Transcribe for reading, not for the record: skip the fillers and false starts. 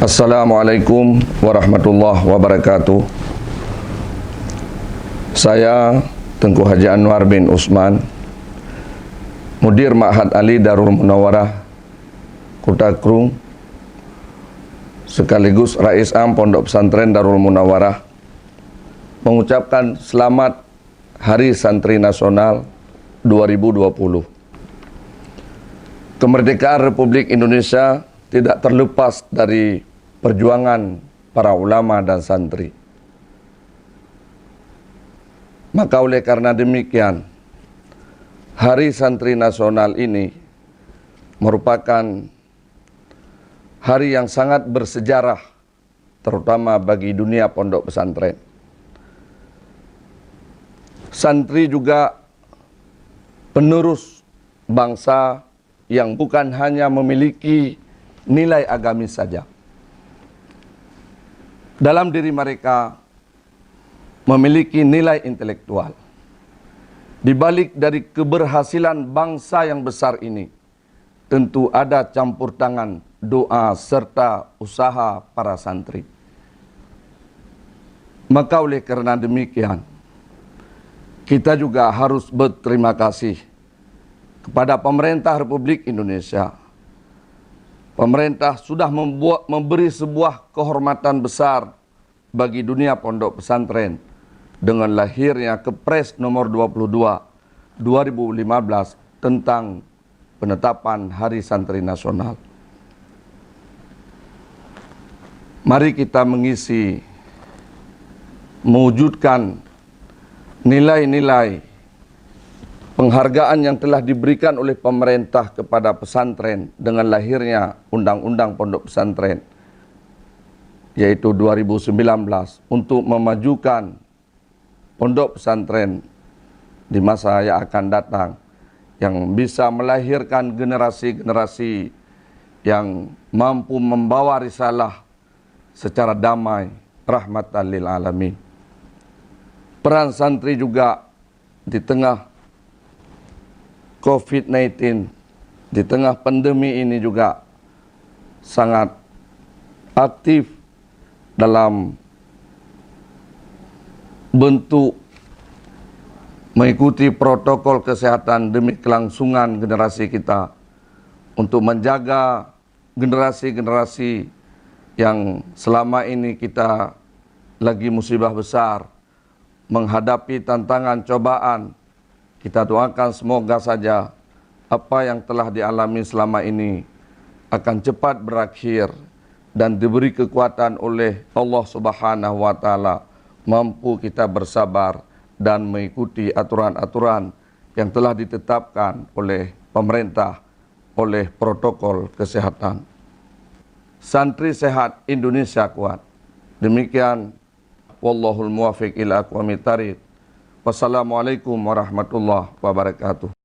Assalamualaikum warahmatullahi wabarakatuh. Saya Tengku Haji Anwar bin Usman, Mudir Ma'had Ali Darul Munawwarah Kota Krung, sekaligus Rais Am Pondok Pesantren Darul Munawwarah, mengucapkan selamat Hari Santri Nasional 2020. Kemerdekaan Republik Indonesia tidak terlepas dari perjuangan para ulama dan santri. Maka oleh karena demikian, Hari Santri Nasional ini merupakan hari yang sangat bersejarah, terutama bagi dunia pondok pesantren. Santri juga penerus bangsa yang bukan hanya memiliki nilai agamis saja. Dalam diri mereka memiliki nilai intelektual. Di balik dari keberhasilan bangsa yang besar ini, tentu ada campur tangan, doa, serta usaha para santri. Maka oleh karena demikian, kita juga harus berterima kasih kepada pemerintah Republik Indonesia. Pemerintah sudah memberi sebuah kehormatan besar bagi dunia pondok pesantren dengan lahirnya Kepres nomor 22 2015 tentang penetapan Hari Santri Nasional. Mari kita mewujudkan nilai-nilai penghargaan yang telah diberikan oleh pemerintah kepada pesantren dengan lahirnya Undang-Undang Pondok Pesantren, yaitu 2019, untuk memajukan pondok pesantren di masa yang akan datang, yang bisa melahirkan generasi-generasi yang mampu membawa risalah secara damai, rahmatan lil alamin. Peran santri juga di tengah COVID-19, di tengah pandemi ini juga sangat aktif dalam bentuk mengikuti protokol kesehatan demi kelangsungan generasi kita, untuk menjaga generasi-generasi yang selama ini kita lagi musibah besar, menghadapi tantangan cobaan. Kita doakan semoga saja apa yang telah dialami selama ini akan cepat berakhir dan diberi kekuatan oleh Allah Subhanahu wa Ta'ala, mampu kita bersabar dan mengikuti aturan-aturan yang telah ditetapkan oleh pemerintah, oleh protokol kesehatan. Santri sehat, Indonesia kuat. Demikian, wallahul muwaffiq ila aqwamit thariq. Wassalamualaikum warahmatullahi wabarakatuh.